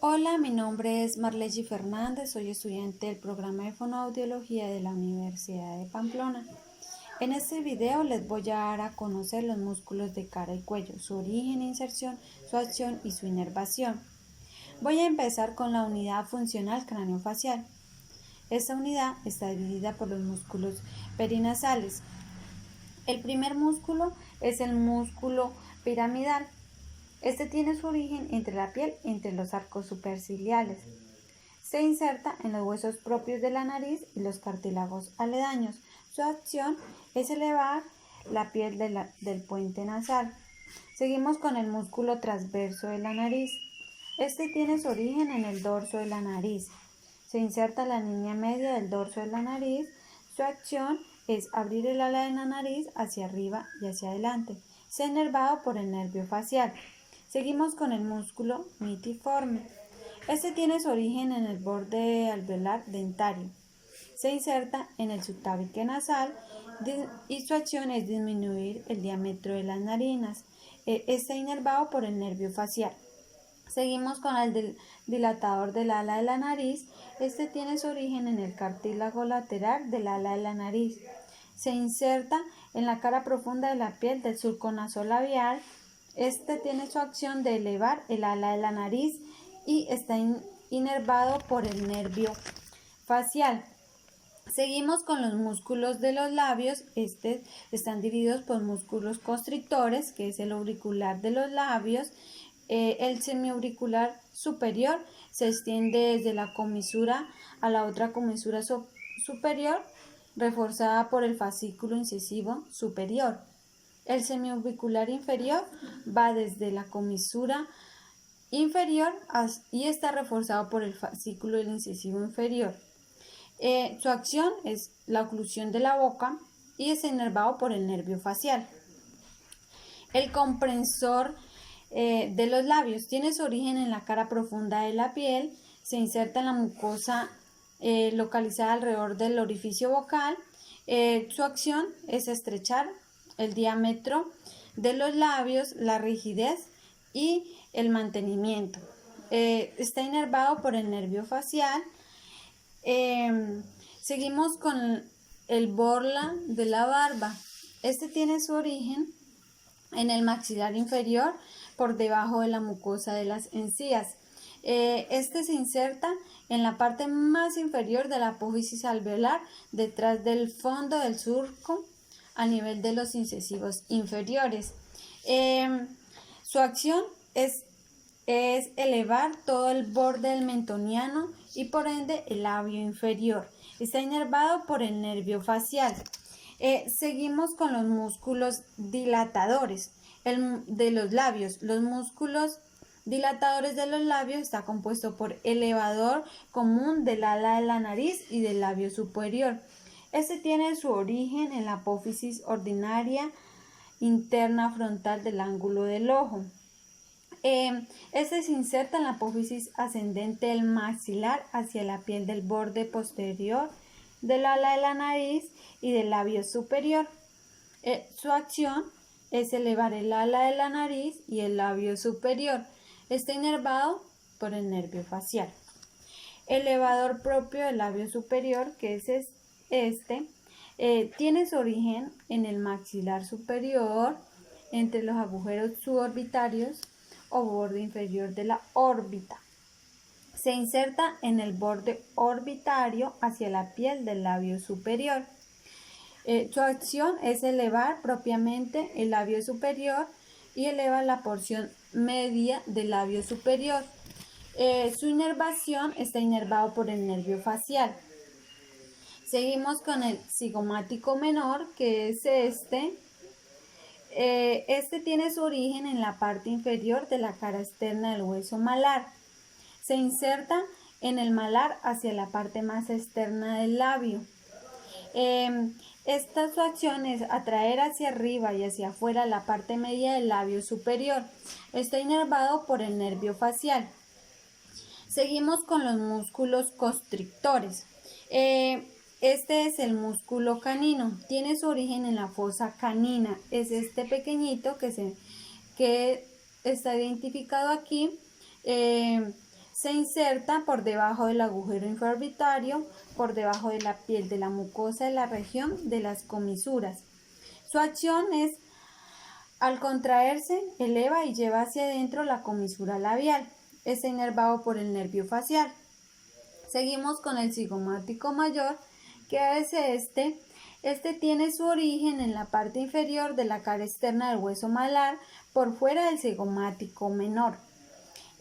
Hola, mi nombre es Marley Fernández, soy estudiante del programa de Fonoaudiología de la Universidad de Pamplona. En este video les voy a dar a conocer los músculos de cara y cuello, su origen e inserción, su acción y su inervación. Voy a empezar con la unidad funcional craneofacial. Esta unidad está dividida por los músculos perinasales. El primer músculo es el músculo piramidal. Este tiene su origen entre la piel y entre los arcos superciliares. Se inserta en los huesos propios de la nariz y los cartílagos aledaños. Su acción es elevar la piel del puente nasal. Seguimos con el músculo transverso de la nariz. Este tiene su origen en el dorso de la nariz. Se inserta en la línea media del dorso de la nariz. Su acción es abrir el ala de la nariz hacia arriba y hacia adelante. Se inervado por el nervio facial. Seguimos con el músculo mitiforme. Este tiene su origen en el borde alveolar dentario. Se inserta en el subtabique nasal y su acción es disminuir el diámetro de las narinas. Está inervado por el nervio facial. Seguimos con el dilatador del ala de la nariz. Este tiene su origen en el cartílago lateral del ala de la nariz. Se inserta en la cara profunda de la piel del surco nasolabial. Este tiene su acción de elevar el ala de la nariz y está inervado por el nervio facial. Seguimos con los músculos de los labios. Están divididos por músculos constrictores, que es el auricular de los labios. El semiauricular superior se extiende desde la comisura a la otra comisura superior, reforzada por el fascículo incisivo superior. El semiauricular inferior va desde la comisura inferior y está reforzado por el fascículo del incisivo inferior. Su acción es la oclusión de la boca y es inervado por el nervio facial. El comprensor de los labios tiene su origen en la cara profunda de la piel, se inserta en la mucosa localizada alrededor del orificio vocal. Su acción es estrechar el diámetro de los labios, la rigidez y el mantenimiento. Está inervado por el nervio facial. Seguimos con el borla de la barba. Este tiene su origen en el maxilar inferior, por debajo de la mucosa de las encías. Este se inserta en la parte más inferior de la apófisis alveolar, detrás del fondo del surco, a nivel de los incisivos inferiores. Su acción es elevar todo el borde del mentoniano y por ende el labio inferior. Está inervado por el nervio facial. Seguimos con los músculos dilatadores de los labios. Los músculos dilatadores de los labios está compuesto por elevador común del ala de la nariz y del labio superior. Este tiene su origen en la apófisis ordinaria interna frontal del ángulo del ojo. Este se inserta en la apófisis ascendente del maxilar hacia la piel del borde posterior del ala de la nariz y del labio superior. Su acción es elevar el ala de la nariz y el labio superior. Está inervado por el nervio facial. El elevador propio del labio superior, que es tiene su origen en el maxilar superior, entre los agujeros suborbitarios o borde inferior de la órbita. Se inserta en el borde orbitario hacia la piel del labio superior. Su acción es elevar propiamente el labio superior y eleva la porción media del labio superior. Su inervación está inervado por el nervio facial. Seguimos con el cigomático menor, que es este tiene su origen en la parte inferior de la cara externa del hueso malar. Se inserta en el malar hacia la parte más externa del labio. Esta su acción es atraer hacia arriba y hacia afuera la parte media del labio superior. Está inervado por el nervio facial. Seguimos con los músculos constrictores. Este es el músculo canino. Tiene su origen en la fosa canina. Es este pequeñito que está identificado aquí. Se inserta por debajo del agujero infraorbitario, por debajo de la piel de la mucosa de la región de las comisuras. Su acción es, al contraerse, eleva y lleva hacia adentro la comisura labial. Está inervado por el nervio facial. Seguimos con el cigomático mayor, que es este. Este tiene su origen en la parte inferior de la cara externa del hueso malar, por fuera del cigomático menor.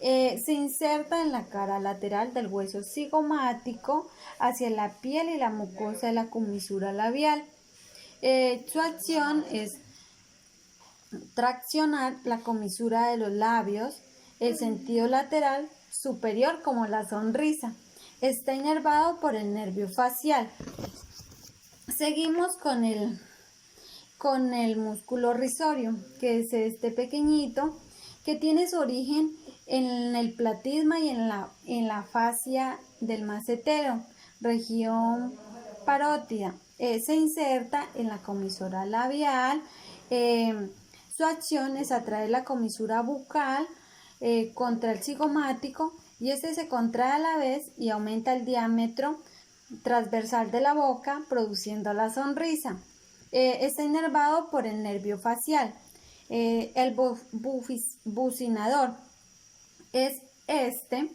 Se inserta en la cara lateral del hueso cigomático hacia la piel y la mucosa de la comisura labial. Su acción es traccionar la comisura de los labios, el sentido lateral superior como la sonrisa. Está inervado por el nervio facial. Seguimos con el músculo risorio, que es este pequeñito, que tiene su origen en el platisma y en la fascia del macetero, región parótida. Se inserta en la comisura labial. Su acción es atraer la comisura bucal contra el cigomático, y este se contrae a la vez y aumenta el diámetro transversal de la boca, produciendo la sonrisa. Está inervado por el nervio facial. El bucinador es este,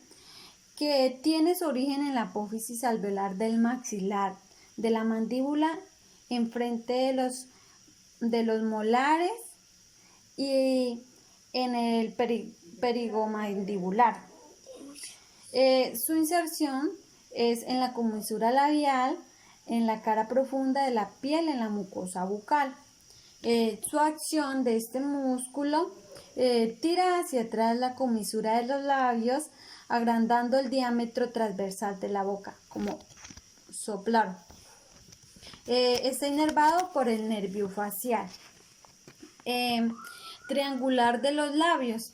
que tiene su origen en la apófisis alveolar del maxilar, de la mandíbula, enfrente de los molares y en el perigomandibular. Su inserción es en la comisura labial, en la cara profunda de la piel, en la mucosa bucal. Su acción de este músculo tira hacia atrás la comisura de los labios, agrandando el diámetro transversal de la boca, como soplar. Está inervado por el nervio facial. Triangular de los labios.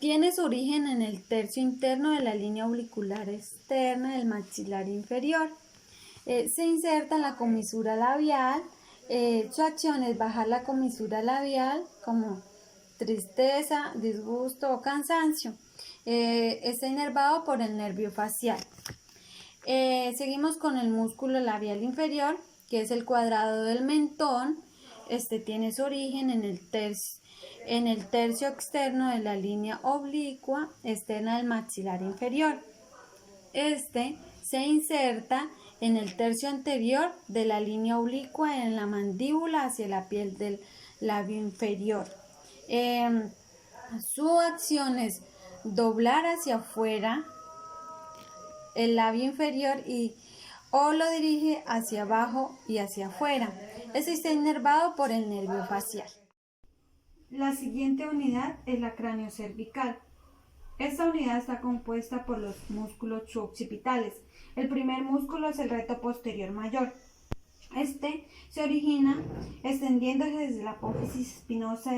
Tiene su origen en el tercio interno de la línea auricular externa del maxilar inferior. Se inserta en la comisura labial. Su acción es bajar la comisura labial como tristeza, disgusto o cansancio. Está inervado por el nervio facial. Seguimos con el músculo labial inferior, que es el cuadrado del mentón. Este tiene su origen en el tercio externo de la línea oblicua externa del maxilar inferior. Este se inserta en el tercio anterior de la línea oblicua en la mandíbula hacia la piel del labio inferior. Su acción es doblar hacia afuera el labio inferior o lo dirige hacia abajo y hacia afuera. Este está inervado por el nervio facial. La siguiente unidad es la craneocervical. Esta unidad está compuesta por los músculos suboccipitales. El primer músculo es el recto posterior mayor. Este se origina extendiéndose desde la apófisis espinosa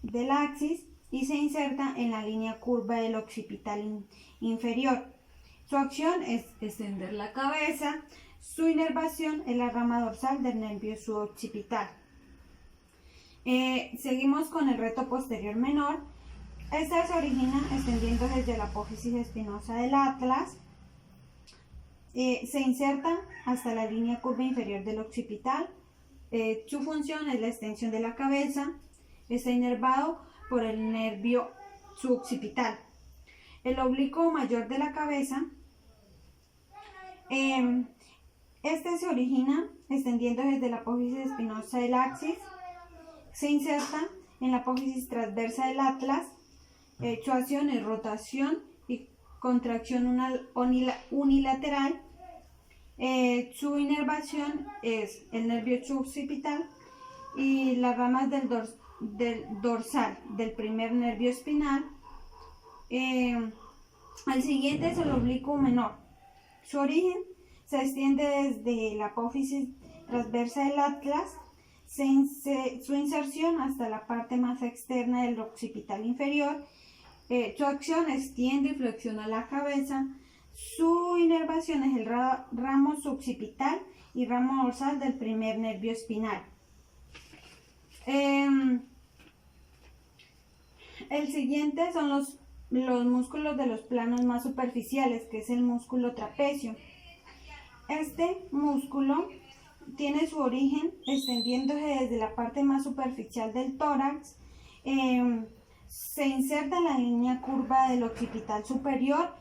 del axis y se inserta en la línea curva del occipital inferior. Su acción es extender la cabeza. Su inervación es la rama dorsal del nervio suboccipital. Seguimos con el recto posterior menor. Esta se origina extendiendo desde la apófisis espinosa del atlas. Se inserta hasta la línea curva inferior del occipital. Su función es la extensión de la cabeza. Está inervado por el nervio suboccipital. El oblicuo mayor de la cabeza. Este se origina extendiendo desde la apófisis espinosa del axis. Se inserta en la apófisis transversa del atlas. Su acción es rotación y contracción unilateral. Su inervación es el nervio suboccipital y las ramas del dorsal del primer nervio espinal. El siguiente es el oblicuo menor. Su origen se extiende desde la apófisis transversa del atlas. Su inserción hasta la parte más externa del occipital inferior. Su acción extiende y flexiona la cabeza. Su inervación es el ramo suboccipital y ramo dorsal del primer nervio espinal. El siguiente son los los músculos de los planos más superficiales, que es el músculo trapecio. Este músculo tiene su origen extendiéndose desde la parte más superficial del tórax, se inserta en la línea curva del occipital superior.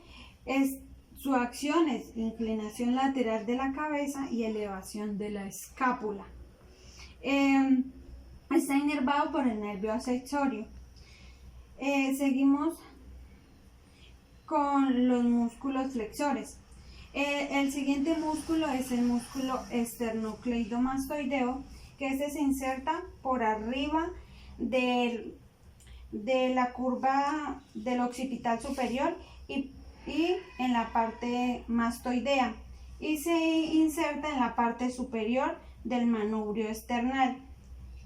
Su acción es inclinación lateral de la cabeza y elevación de la escápula. Está inervado por el nervio accesorio. Seguimos con los músculos flexores. El siguiente músculo es el músculo esternocleidomastoideo, que este se inserta por arriba de la curva del occipital superior y en la parte mastoidea, y se inserta en la parte superior del manubrio esternal.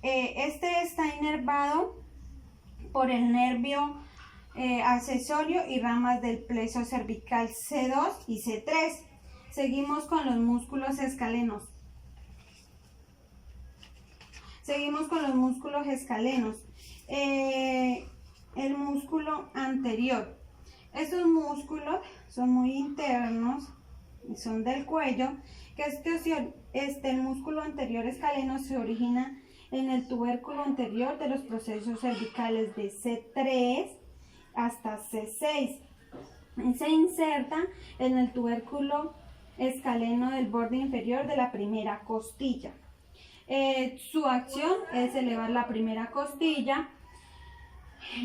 Este está inervado por el nervio accesorio y ramas del plexo cervical C2 y C3. Seguimos con los músculos escalenos. El músculo anterior. Estos músculos son muy internos y son del cuello. El músculo anterior escaleno se origina en el tubérculo anterior de los procesos cervicales de C3 hasta C6. Se inserta en el tubérculo escaleno del borde inferior de la primera costilla. Su acción es elevar la primera costilla.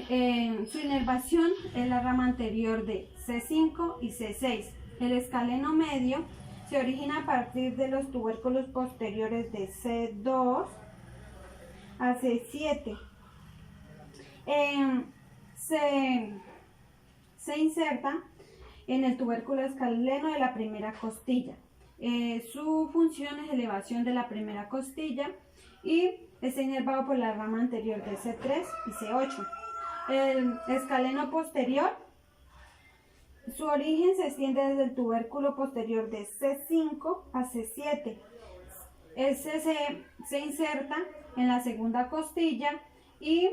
Su inervación es la rama anterior de C5 y C6. El escaleno medio se origina a partir de los tubérculos posteriores de C2 a C7. Se inserta en el tubérculo escaleno de la primera costilla. Su función es elevación de la primera costilla y está inervado por la rama anterior de C3 y C8. El escaleno posterior, su origen se extiende desde el tubérculo posterior de C5 a C7. Se inserta en la segunda costilla y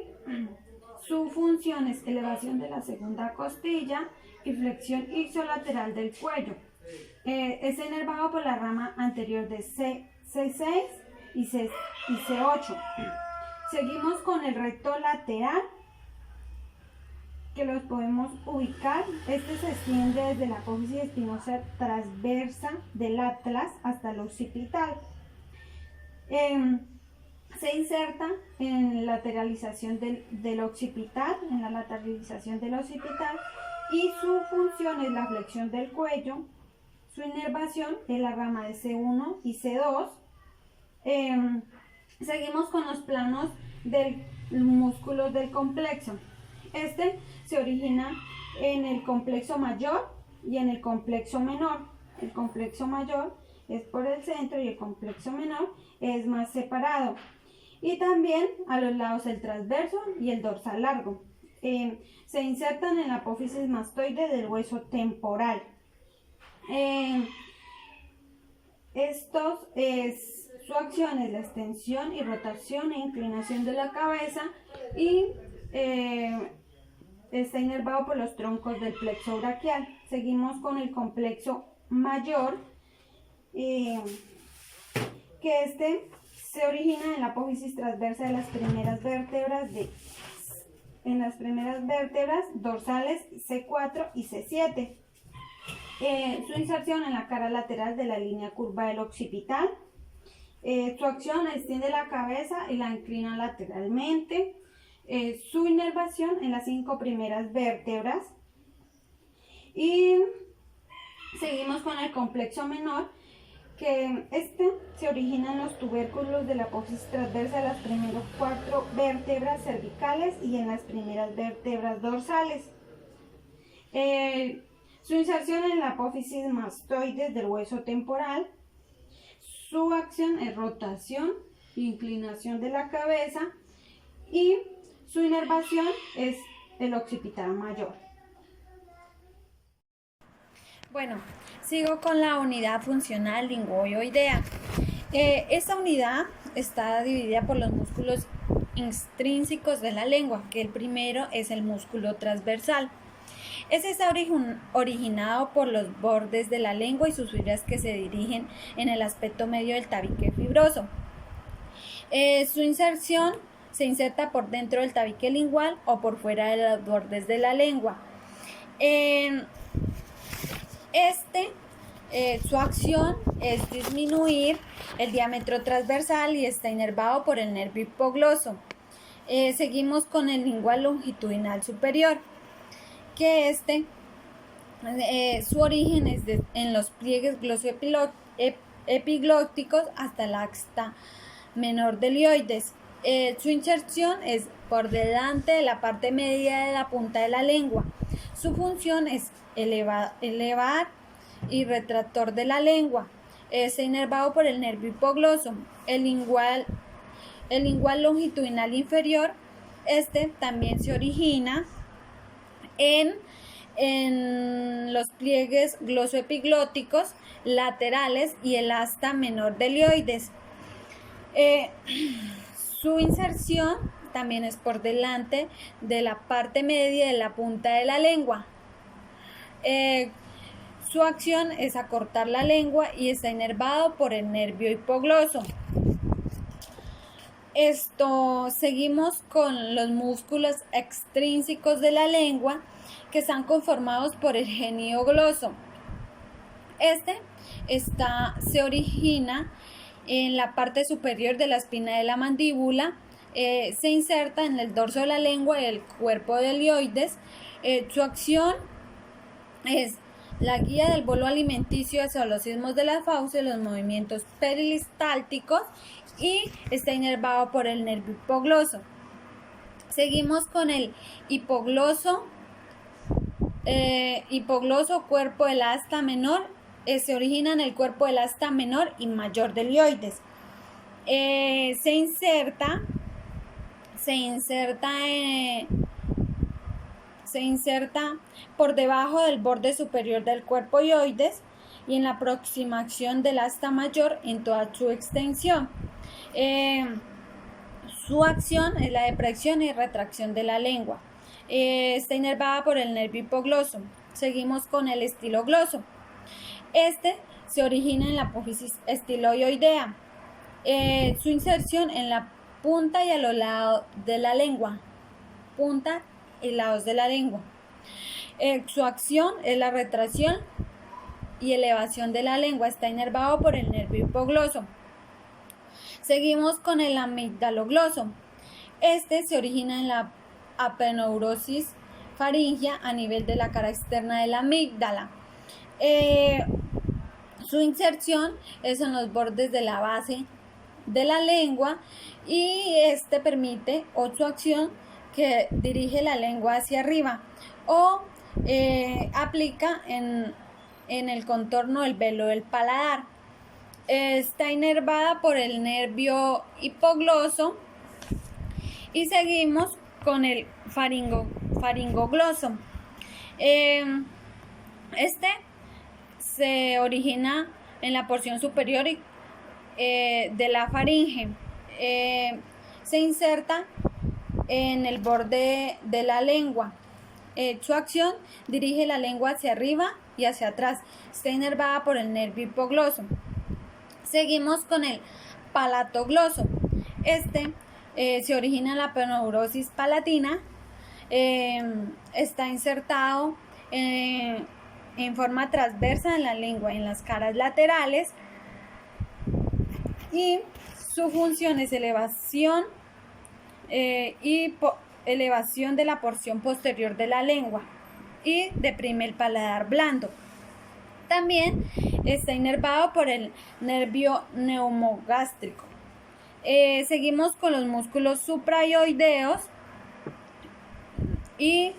su función es elevación de la segunda costilla y flexión ipsiolateral del cuello. Es inervado por la rama anterior de C6 y C8. Seguimos con el recto lateral, que los podemos ubicar. Este se extiende desde la apófisis espinosa transversa del atlas hasta el occipital. Se inserta en la lateralización del occipital, y su función es la flexión del cuello. Su inervación es la rama de C1 y C2. Seguimos con los planos del músculo del complexo. Este se origina en el complexo mayor y en el complexo menor. El complexo mayor es por el centro y el complexo menor es más separado. Y también a los lados el transverso y el dorsal largo. Se insertan en la apófisis mastoide del hueso temporal. Su acción es la extensión y rotación e inclinación de la cabeza y está inervado por los troncos del plexo braquial. Seguimos con el complexo mayor, que se origina en la apófisis transversa de las primeras vértebras dorsales C4 y C7. Su inserción en la cara lateral de la línea curva del occipital. Su acción extiende la cabeza y la inclina lateralmente. Su inervación en las 5 primeras vértebras. Y seguimos con el complexo menor, que se origina en los tubérculos de la apófisis transversa de las primeras 4 vértebras cervicales y en las primeras vértebras dorsales. Su inserción en la apófisis mastoide del hueso temporal. Su acción es rotación e inclinación de la cabeza y su inervación es el occipital mayor. Bueno, sigo con la unidad funcional linguoidea. Esta unidad está dividida por los músculos intrínsecos de la lengua, que el primero es el músculo transversal. Este está originado por los bordes de la lengua y sus fibras que se dirigen en el aspecto medio del tabique fibroso. Su inserción se inserta por dentro del tabique lingual o por fuera de los bordes de la lengua. Su acción es disminuir el diámetro transversal y está inervado por el nervio hipogloso. Seguimos con el lingual longitudinal superior, que su origen es en los pliegues glossoepiglóticos hasta el asta menor del hioides. Su inserción es por delante de la parte media de la punta de la lengua. Su función es elevar y retractor de la lengua. Está inervado por el nervio hipogloso. El lingual longitudinal inferior, también se origina en los pliegues glossoepiglóticos laterales y el asta menor del hioides. Su inserción también es por delante de la parte media de la punta de la lengua. Su acción es acortar la lengua y está inervado por el nervio hipogloso. Seguimos con los músculos extrínsecos de la lengua, que están conformados por el genio gloso. Se origina en la parte superior de la espina de la mandíbula, se inserta en el dorso de la lengua y el cuerpo del hioides. Su acción es la guía del bolo alimenticio hacia los ismos de la fauces, los movimientos peristaltíticos, y está inervado por el nervio hipogloso. Seguimos con el hipogloso, cuerpo del asta menor. Se origina en el cuerpo del asta menor y mayor del hioides. Se inserta por debajo del borde superior del cuerpo hioides y en la aproximación del asta mayor en toda su extensión. Su acción es la depresión y retracción de la lengua. Está inervada por el nervio hipogloso. Seguimos con el estilogloso. Se origina en la apófisis estiloidea. Su inserción en la punta y a los lados de la lengua. Punta y lados de la lengua. Su acción es la retracción y elevación de la lengua. Está inervado por el nervio hipogloso. Seguimos con el amigdalogloso. Se origina en la apeneurosis faríngea a nivel de la cara externa de la amígdala. Su inserción es en los bordes de la base de la lengua y permite, o su acción, que dirige la lengua hacia arriba o aplica en el contorno del velo del paladar. Está inervada por el nervio hipogloso. Y seguimos con el faringogloso. Se origina en la porción superior de la faringe. Se inserta en el borde de la lengua. Su acción dirige la lengua hacia arriba y hacia atrás. Está inervada por el nervio hipogloso. Seguimos con el palatogloso. Se origina en la apeneurosis palatina. Está insertado en forma transversa en la lengua, en las caras laterales, y su función es elevación elevación de la porción posterior de la lengua y deprime el paladar blando. También está inervado por el nervio neumogástrico. Seguimos con los músculos suprayoideos, y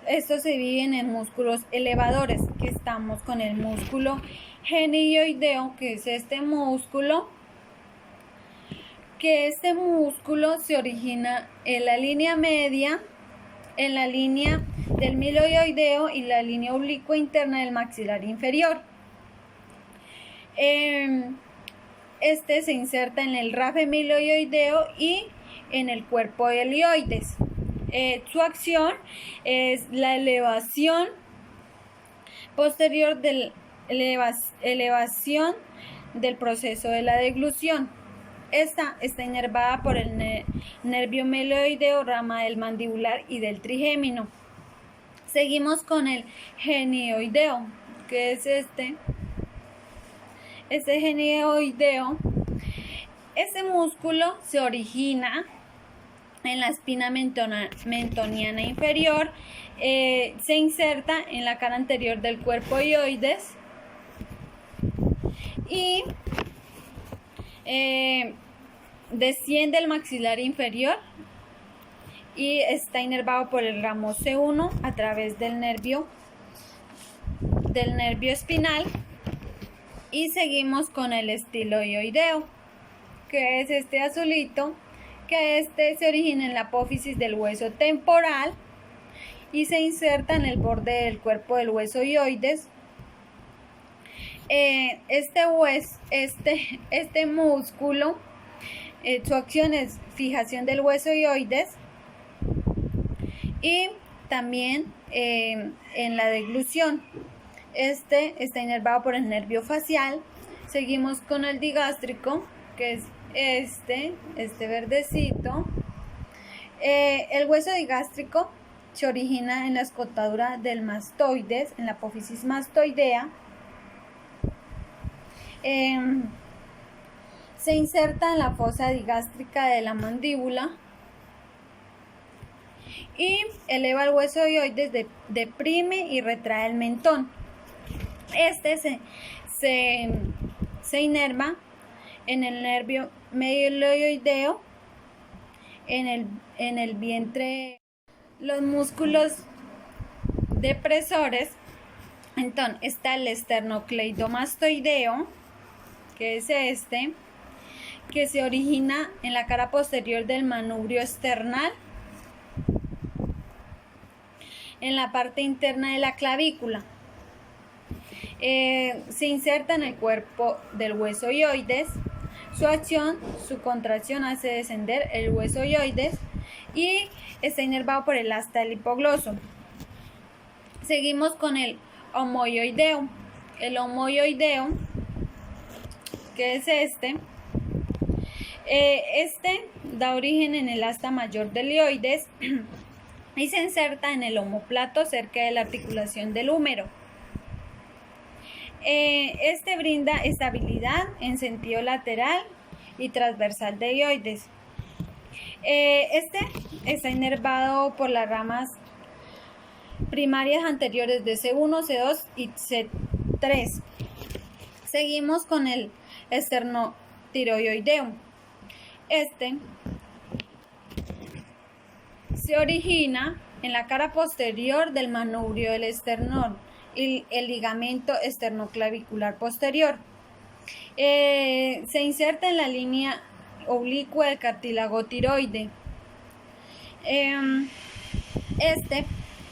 estos se dividen en músculos elevadores, que estamos con el músculo genioideo, que es este músculo se origina en la línea media, en la línea del miloioideo y la línea oblicua interna del maxilar inferior. Se inserta en el rafe miloioideo y en el cuerpo del hioides. Su acción es la elevación posterior de elevación del proceso de la deglución. Esta está inervada por el nervio meloideo, rama del mandibular y del trigémino. Seguimos con el genioideo, que es este genioideo. Este músculo se origina en la espina mentoniana inferior, se inserta en la cara anterior del cuerpo hioides y desciende el maxilar inferior y está inervado por el ramo C1 a través del nervio espinal. Y seguimos con el estiloideo, que es este azulito, que se origina en la apófisis del hueso temporal y se inserta en el borde del cuerpo del hueso hioides. Este músculo, su acción es fijación del hueso hioides y también en la deglución. Está inervado por el nervio facial. Seguimos con el digástrico, que es este verdecito. El hueso digástrico se origina en la escotadura del mastoides, en la apófisis mastoidea. Se inserta en la fosa digástrica de la mandíbula y eleva el hueso hioides, deprime y retrae el mentón. Se inerva en el nervio meloideo, en el vientre. Los músculos depresores, entonces está el esternocleidomastoideo, que es que se origina en la cara posterior del manubrio esternal, en la parte interna de la clavícula. Se inserta en el cuerpo del hueso hioides. Su contracción hace descender el hueso hioides y está inervado por el asta del hipogloso. Seguimos con el homoioideo. El homoioideo, que es da origen en el asta mayor del hioides y se inserta en el omóplato cerca de la articulación del húmero. Brinda estabilidad en sentido lateral y transversal de hioides. Está inervado por las ramas primarias anteriores de C1, C2 y C3. Seguimos con el esternotiroideo. Se origina en la cara posterior del manubrio del esternón y el ligamento esternoclavicular posterior. Se inserta en la línea oblicua del cartílago tiroide.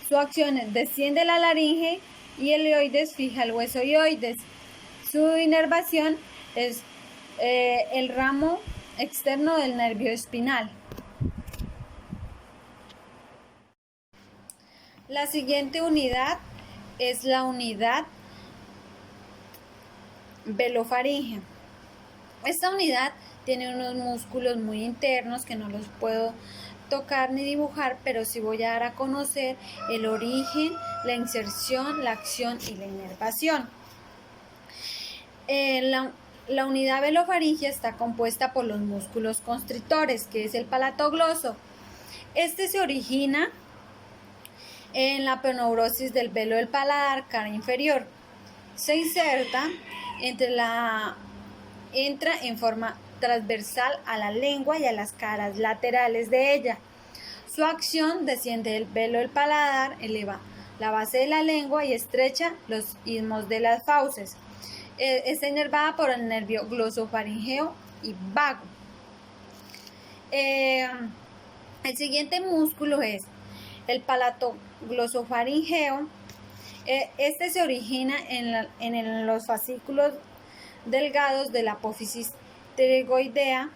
Su acción es desciende la laringe y el hioides fija el hueso hioides. Su inervación es el ramo externo del nervio espinal. La siguiente unidad es la unidad velofaringea. Esta unidad tiene unos músculos muy internos que no los puedo tocar ni dibujar, pero sí voy a dar a conocer el origen, la inserción, la acción y la inervación. La unidad velofaringea está compuesta por los músculos constrictores, que es el palatogloso. Se origina en la peneurosis del velo del paladar, cara inferior. Se inserta entra en forma transversal a la lengua y a las caras laterales de ella. Su acción desciende del velo del paladar, eleva la base de la lengua y estrecha los istmos de las fauces. Está inervada por el nervio glosofaringeo y vago. El siguiente músculo es el palatoglosofaringeo. Se origina en los fascículos delgados de la apófisis pterygoidea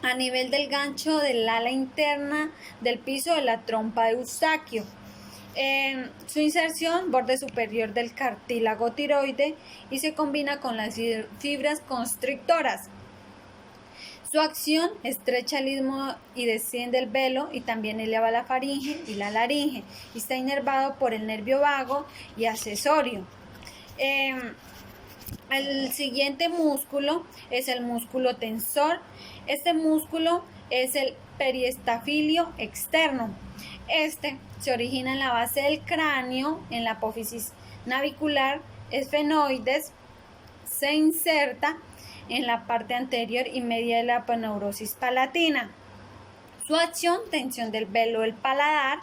a nivel del gancho del ala interna del piso de la trompa de Eustaquio Su inserción, borde superior del cartílago tiroide y se combina con las fibras constrictoras. Su acción estrecha el istmo y desciende el velo y también eleva la faringe y la laringe y está inervado por el nervio vago y accesorio. El siguiente músculo es el músculo tensor. Este músculo es el periestafilio externo. Este se origina en la base del cráneo, en la apófisis navicular esfenoides, se inserta en la parte anterior y media de la aponeurosis palatina. Su acción, tensión del velo del paladar,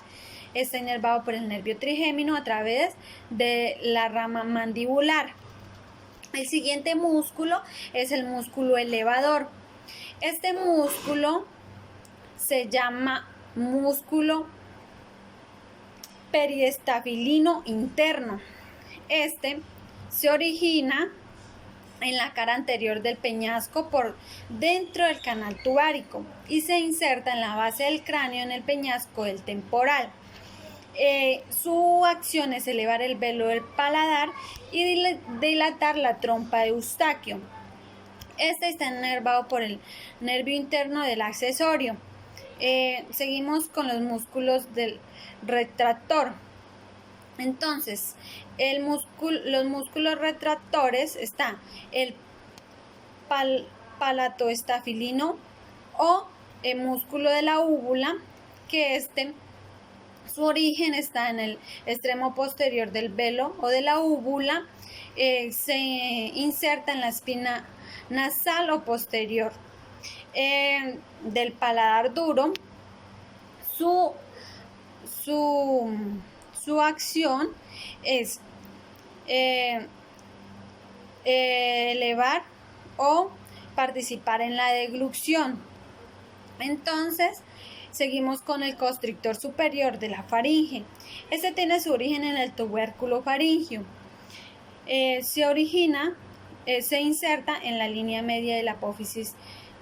está inervado por el nervio trigémino a través de la rama mandibular. El siguiente músculo es el músculo elevador. Este músculo se llama músculo periestafilino interno. Este se origina en la cara anterior del peñasco por dentro del canal tubárico y se inserta en la base del cráneo en el peñasco del temporal. Su acción es elevar el velo del paladar y dilatar la trompa de Eustaquio. Este está inervado por el nervio interno del accesorio. Seguimos con los músculos del retractor. Entonces, los músculos retractores está el palatoestafilino o el músculo de la úvula, que su origen está en el extremo posterior del velo o de la úvula, se inserta en la espina nasal o posterior del paladar duro. Su acción es elevar o participar en la deglución. Entonces, seguimos con el constrictor superior de la faringe. Este tiene su origen en el tubérculo faríngeo. Se inserta en la línea media de la apófisis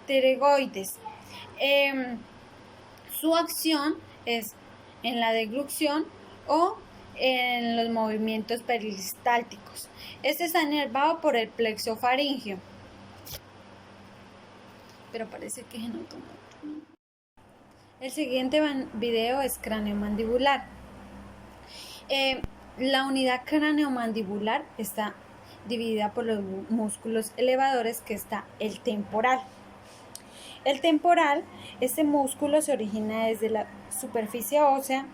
pterygoides. Su acción es en la deglución o en los movimientos peristálticos. Este está inervado por el plexo faríngeo. Pero parece que es en automático. El siguiente video es craneomandibular. La unidad craneomandibular está dividida por los músculos elevadores, que está el temporal. El temporal, este músculo se origina desde la superficie ósea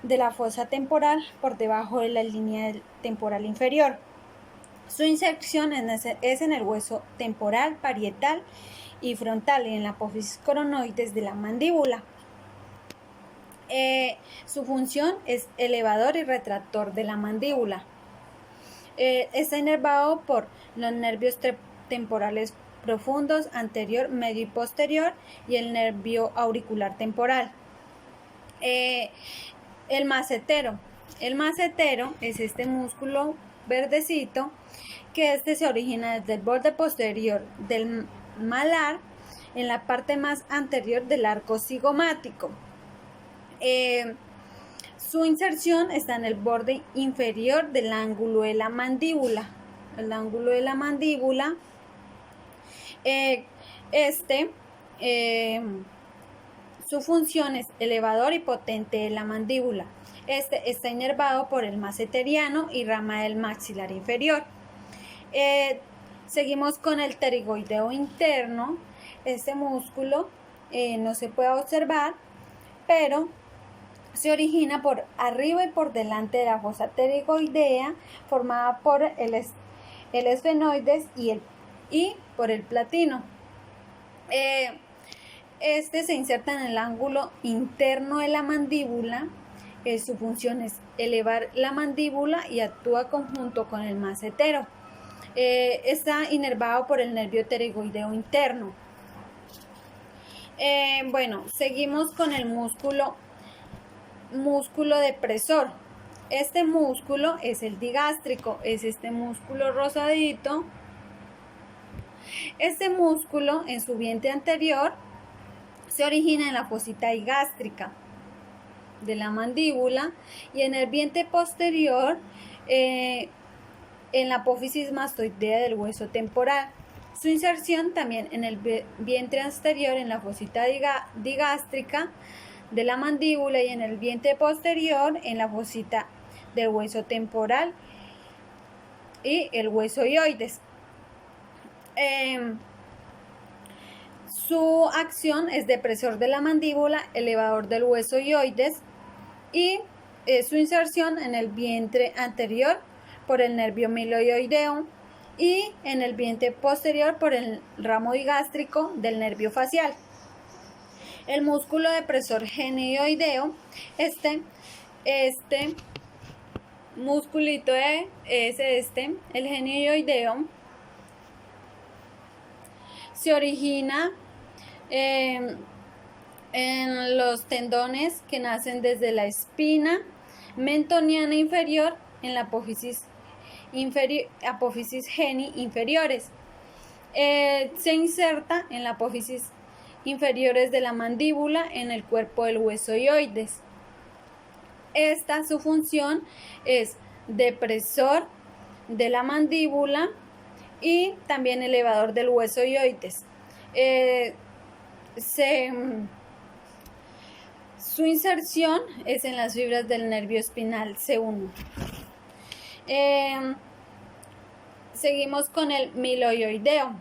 de la fosa temporal por debajo de la línea temporal inferior. Su inserción es en el hueso temporal, parietal y frontal y en la apófisis coronoides de la mandíbula. Su función es elevador y retractor de la mandíbula. Está inervado por los nervios temporales profundos, anterior, medio y posterior, y el nervio auricular temporal. El macetero. El macetero es este músculo verdecito que se origina desde el borde posterior del malar en la parte más anterior del arco cigomático. Su inserción está en el borde inferior del ángulo de la mandíbula. El ángulo de la mandíbula. Su función es elevador y potente de la mandíbula. Este está inervado por el maceteriano y rama del maxilar inferior. Seguimos con el pterigoideo interno. Este músculo no se puede observar, pero se origina por arriba y por delante de la fosa pterigoidea, formada por el esfenoides y por el platino. Este se inserta en el ángulo interno de la mandíbula. Su función es elevar la mandíbula y actúa conjunto con el macetero. Está inervado por el nervio pterigoideo interno. Seguimos con el músculo depresor. Este músculo es el digástrico, es este músculo rosadito. Este músculo en su vientre anterior se origina en la fosita digástrica. de la mandíbula y en el vientre posterior en la apófisis mastoidea del hueso temporal. Su inserción también en el vientre anterior en la fosita digástrica de la mandíbula y en el vientre posterior en la fosita del hueso temporal y el hueso hioides. Su acción es depresor de la mandíbula, elevador del hueso hioides y su inserción en el vientre anterior por el nervio miloioideo y en el vientre posterior por el ramo digástrico del nervio facial. El músculo depresor genioideo, este musculito es el genioideo, se origina en los tendones que nacen desde la espina mentoniana inferior en la apófisis geni inferiores. Se inserta en la apófisis inferiores de la mandíbula en el cuerpo del hueso hioides. Su función es depresor de la mandíbula y también elevador del hueso hioides. Su inserción es en las fibras del nervio espinal C1. Seguimos con el miloioideo.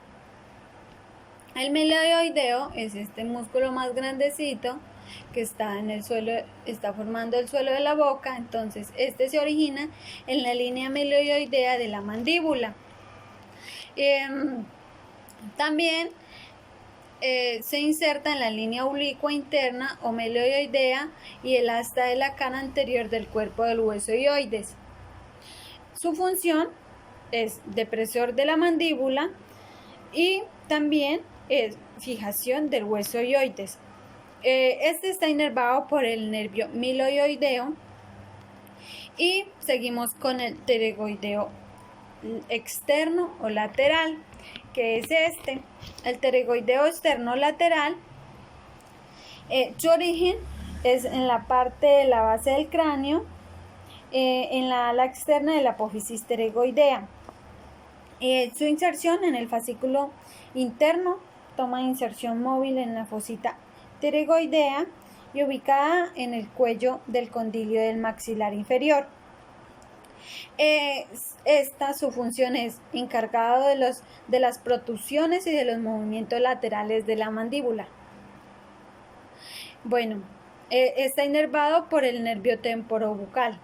El miloioideo es este músculo más grandecito que está en el suelo, está formando el suelo de la boca. Entonces se origina en la línea miloioidea de la mandíbula. También se inserta en la línea oblicua interna o miloioidea y el asta de la cara anterior del cuerpo del hueso hioides. Su función es depresor de la mandíbula y también es fijación del hueso hioides. Está inervado por el nervio miloioideo y seguimos con el pterygoideo externo o lateral, que es el pterygoideo externo lateral. Su origen es en la parte de la base del cráneo, en la ala externa de la apófisis pterygoidea. Su inserción en el fascículo interno, toma de inserción móvil en la fosita pterygoidea y ubicada en el cuello del condilio del maxilar inferior. Su función es encargado de las protusiones y de los movimientos laterales de la mandíbula. Bueno, está inervado por el nervio temporobucal.